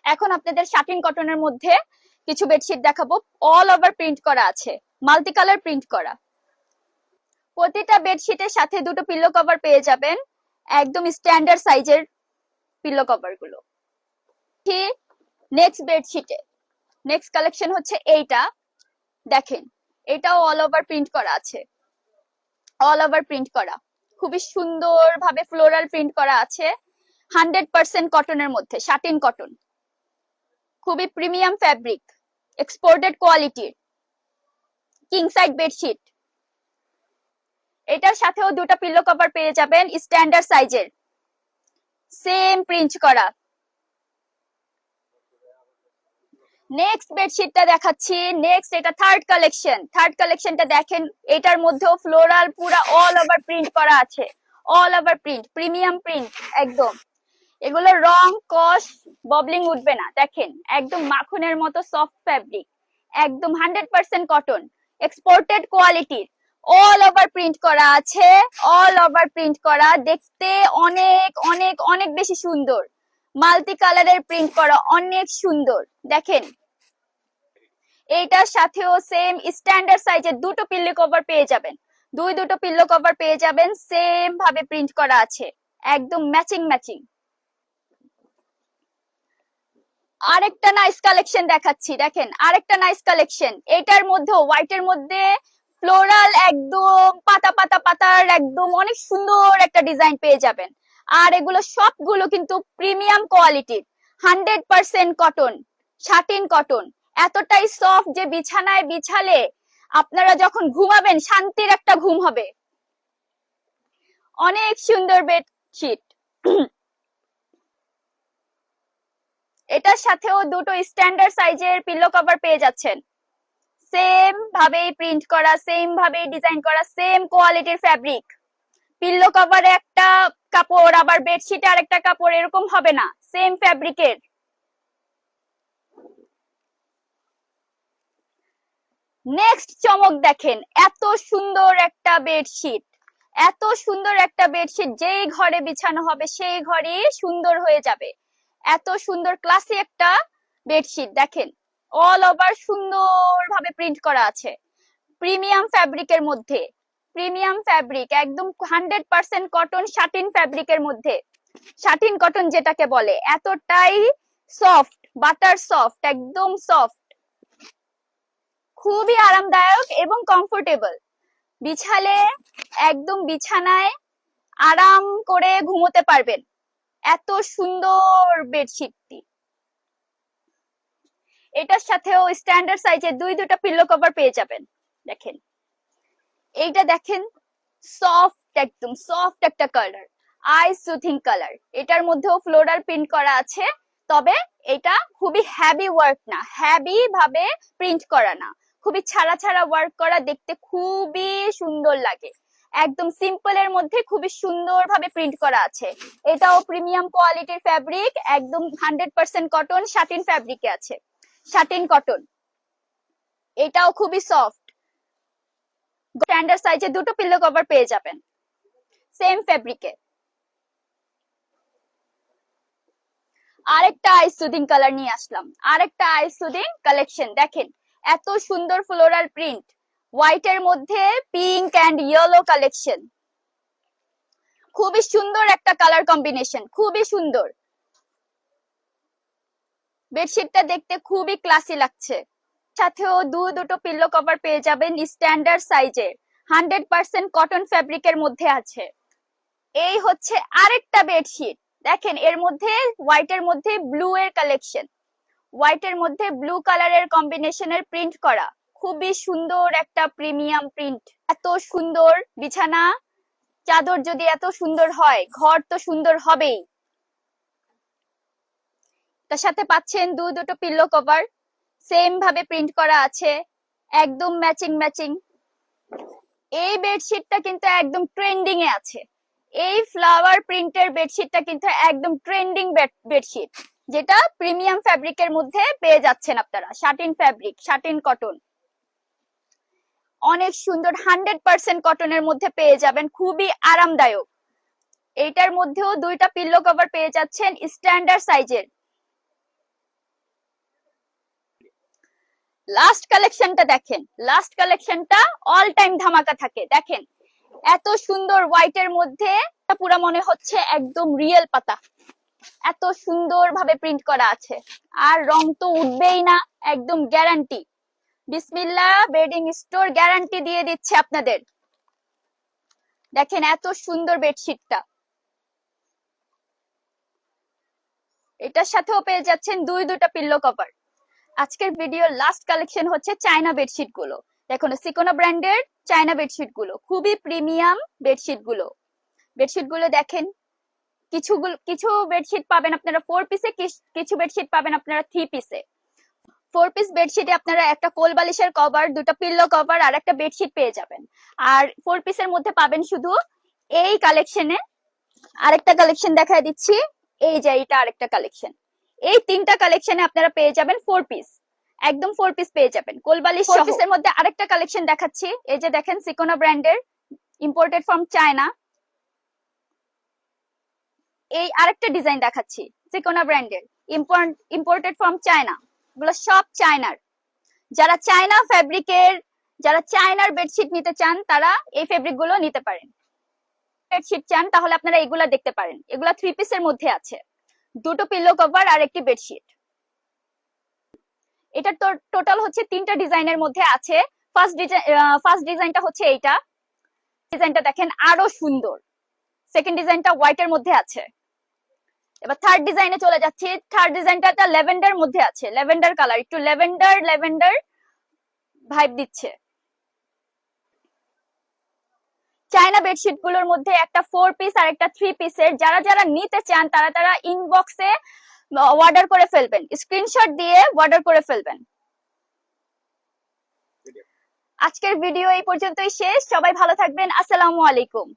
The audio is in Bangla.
এখন আপনাদের শাটিন কটনের মধ্যে কিছু বেডশিট দেখাবো, অল ওভার প্রিন্ট করা আছে, মাল্টি কালার প্রিন্ট করা। প্রতিটা বেডশিটের সাথে দুটো পিলো কভার পেয়ে যাবেন, একদম স্ট্যান্ডার্ড সাইজের পিলো কভার গুলো। নেক্সট বেডশিটে নেক্সট কালেকশন হচ্ছে এইটা, দেখেন এটাও অল ওভার প্রিন্ট করা আছে, অল ওভার প্রিন্ট করা, খুবই সুন্দর ভাবে ফ্লোরাল প্রিন্ট করা আছে। 100% কটনের মধ্যে, শাটিন কটন, খুবই প্রিমিয়াম ফ্যাব্রিক, এক্সপোর্টেড কোয়ালিটির কিং সাইড বেডশিট। এটার সাথেও দুটো পিলো কভার পেয়ে যাবেন স্ট্যান্ডার্ড সাইজের, সেম প্রিন্ট করা। নেক্সট বেডশিটটা দেখাচ্ছি, নেক্সট এটা থার্ড কালেকশন। থার্ড কালেকশনটা দেখেন, এটার মধ্যেও ফ্লোরাল পুরা অল ওভার প্রিন্ট করা আছে, all over print, premium print একদম। এগুলো রং কস ববলিং উঠবে না, দেখেন একদম মাখনের মতো সফট ফ্যাব্রিক, একদম 100% কটন, এক্সপোর্টেড কোয়ালিটির, অল ওভার প্রিন্ট করা আছে, অল ওভার প্রিন্ট করা, দেখতে অনেক অনেক অনেক বেশি সুন্দর, মাল্টি কালারের প্রিন্ট করা, অনেক সুন্দর। দেখেন এইটার সাথেও সেম স্ট্যান্ডার্ড সাইজের দুটো পিল্লো কভার পেয়ে যাবেন, দুটো পিল্লো কভার পেয়ে যাবেন, সেম ভাবে প্রিন্ট করা আছে, একদম ম্যাচিং ম্যাচিং। আরেকটা নাইস কালেকশন দেখাচ্ছি, দেখেন আরেকটা নাইস কালেকশন। এটার মধ্যে হোয়াইটের মধ্যে ফ্লোরাল একদম পাতা পাতা পাতার একদম অনেক সুন্দর একটা ডিজাইন পেয়ে যাবেন। আর এগুলো সবগুলো কিন্তু প্রিমিয়াম কোয়ালিটির, 100% কটন, শাটিন কটন, এতটাই সফট যে বিছানায় বিছালে আপনারা যখন ঘুমাবেন শান্তির একটা ঘুম হবে। অনেক সুন্দর বেডশিট। এটার সাথেও দুটো স্ট্যান্ডার্ড সাইজের পিলো কভার পেয়ে যাচ্ছেন, সেম ভাবেই প্রিন্ট করা, সেম ভাবেই ডিজাইন করা, সেম কোয়ালিটির ফ্যাব্রিক। পিলো কভারে একটা কাপড় আবার বেডশিটে আরেকটা কাপড়, এরকম হবে না, সেম ফ্যাব্রিকের। নেক্সট চমক দেখেন, এত সুন্দর একটা বেডশিট, এত সুন্দর একটা বেডশিট যেই ঘরে বিছানো হবে সেই ঘরই সুন্দর হয়ে যাবে। এত সুন্দর ক্লাসি একটা বেডশিট, দেখেন অল ওভার সুন্দর ভাবে প্রিন্ট করা আছে, প্রিমিয়াম ফ্যাব্রিকের মধ্যে, প্রিমিয়াম ফ্যাব্রিক একদম 100% কটন, শাটিন ফ্যাব্রিকের মধ্যে, শাটিন কটন যেটাকে বলে, এতটাই সফট, বাটার সফট, একদম সফট, খুবই আরামদায়ক এবং কমফোর্টেবল। বিছালে একদম বিছানায় আরাম করে ঘুমোতে পারবেন, এত সুন্দর বেডশিটটি। এটার সাথেও স্ট্যান্ডার্ড সাইজের দুটো পিলো কভার পেয়ে যাবেন। দেখেন এইটা, দেখেন সফট, একদম সফট একটা কালার, আই সুথিং কালার। এটার মধ্যেও ফ্লোরাল প্রিন্ট করা আছে, তবে এটা খুবই হ্যাভি ওয়ার্ক না, হ্যাভি ভাবে প্রিন্ট করা না, খুবই ছাড়া ছাড়া ওয়ার্ক করা, দেখতে খুবই সুন্দর লাগে, একদম সিম্পল এর মধ্যে খুবই সুন্দর ভাবে প্রিন্ট করা আছে। এটাও প্রিমিয়াম কোয়ালিটির ফ্যাব্রিক, একদম 100% কটন, শাটিন ফ্যাব্রিকে আছে, শাটিন কটন। এটাও খুবই সফট, স্ট্যান্ডার্ড সাইজে দুটো পিলো কভার পেয়ে যাবেন, সেম ফ্যাব্রিকে। আরেকটা আইস সুদিং কালার নিয়ে আসলাম, আরেকটা আইস সুদিং কালেকশন। দেখেন এত সুন্দর ফ্লোরাল প্রিন্ট, হোয়াইট এর মধ্যে পিঙ্ক এন্ড ইয়েলো কালেকশন, খুবই সুন্দর একটা কালার কম্বিনেশন, খুবই সুন্দর। বেডশিটটা দেখতে খুবই ক্লাসি লাগছে, সাথেও দুটো পিলো কভার পেয়ে যাবেন স্ট্যান্ডার্ড সাইজের, 100% কটন ফ্যাব্রিকের মধ্যে আছে। এই হচ্ছে আরেকটা বেডশিট, দেখেন এর মধ্যে হোয়াইট এর মধ্যে ব্লু এর কালেকশন, হোয়াইট এর মধ্যে ব্লু কালারের কম্বিনেশনের প্রিন্ট করা, খুবই সুন্দর একটা প্রিমিয়াম প্রিন্ট। এত সুন্দর বিছানা চাদর যদি এত সুন্দর হয়, ঘর তো সুন্দর হবেই। তার সাথে পাচ্ছেন দুটো পিলো কভার, সেম ভাবে প্রিন্ট করা আছে, একদম ম্যাচিং ম্যাচিং। এই বেডশিটটা কিন্তু একদম ট্রেন্ডিং এ আছে, এই ফ্লাওয়ার প্রিন্টের বেডশিটটা কিন্তু একদম ট্রেন্ডিং বেডশিট, যেটা প্রিমিয়াম ফ্যাব্রিকের মধ্যে পেয়ে যাচ্ছেন আপনারা, শাটিন ফ্যাব্রিক, শাটিন কটন, অনেক সুন্দর, 100% কটনের মধ্যে পেয়ে যাবেন, খুবই আরামদায়ক। এইটার মধ্যেও দুইটা পিলো কভার পেয়ে যাচ্ছেন স্ট্যান্ডার্ড সাইজের, লাস্ট কালেকশনটা দেখেন, লাস্ট কালেকশনটা অল টাইম ধামাকা থাকে। দেখেন এত সুন্দর হোয়াইটের মধ্যে, পুরা মনে হচ্ছে একদম রিয়েল পাতা, এত সুন্দর ভাবে প্রিন্ট করা আছে, আর রং তো উঠবেই না, একদম গ্যারান্টি। বিসমিল্লাহ বেডিং স্টোর গ্যারান্টি দিয়ে দিচ্ছে আপনাদের। দেখেন এত সুন্দর বেডশিটটা, এটার সাথেও পেয়ে যাচ্ছেন দুইটা পিল্লো কভার। আজকের ভিডিওর লাস্ট কালেকশন হচ্ছে চায়না বেডশিট গুলো। দেখুন সিকোনা ব্র্যান্ডের চায়না বেডশিট গুলো, খুবই প্রিমিয়াম বেডশিট গুলো। বেডশিট গুলো দেখেন, কিছু বেডশিট পাবেন আপনারা 4 পিসে, কিছু বেডশিট পাবেন আপনারা 3 পিসে। 4 পিস বেডশিটে আপনারা একটা কোল বালিশের কভার, দুটো পিল্লো কভার আর একটা বেডশিট পেয়ে যাবেন। আর 4 পিসের মধ্যে পাবেন শুধু এই কালেকশনে। আরেকটা কালেকশন দেখায় দিচ্ছি, এই যে এটা আরেকটা কালেকশন। এই তিনটা কালেকশনে আপনারা পেয়ে যাবেন 4 পিস, একদম 4 পিস পেয়ে যাবেন কোল বালিশ। 4 পিসের মধ্যে আরেকটা কালেকশন দেখাচ্ছি, এই যে দেখেন সিকোনা ব্র্যান্ডের, ইম্পোর্টেড ফ্রম চায়না। এই আরেকটা ডিজাইন দেখাচ্ছি সিকোনা ব্র্যান্ডের, ইম্পোর্টেড ফ্রম চায়না। এগুলো সব চায়নার। যারা চায়না ফ্যাব্রিকের, যারা চায়নার বেডশিট নিতে চান তারা এই ফেব্রিক গুলো নিতে পারেন। বেডশিট চান তাহলে আপনারা এগুলা দেখতে পারেন। এগুলা 3 পিসের মধ্যে আছে, দুটো পিলো কভার আর একটি বেডশিট। এটা তো টোটাল হচ্ছে 3টা ডিজাইনের মধ্যে আছে। ফার্স্ট ডিজাইনটা হচ্ছে এইটা, ডিজাইনটা দেখেন আরো সুন্দর। সেকেন্ড ডিজাইনটা হোয়াইটের মধ্যে আছে। এবার থার্ড ডিজাইনে চলে যাচ্ছি। থার্ড ডিজাইনটা ল্যাভেন্ডার মধ্যে আছে, ল্যাভেন্ডার কালার, একটু ল্যাভেন্ডার ভাইব দিচ্ছে। চায়না বেডশিট গুলোর মধ্যে একটা 4 পিস আর একটা 3 পিসের, যারা যারা নিতে চান তারা ইনবক্সে অর্ডার করে ফেলবেন, স্ক্রিনশট দিয়ে অর্ডার করে ফেলবেন। আজকের ভিডিও এই পর্যন্তই শেষ। সবাই ভালো থাকবেন। আসসালামু আলাইকুম।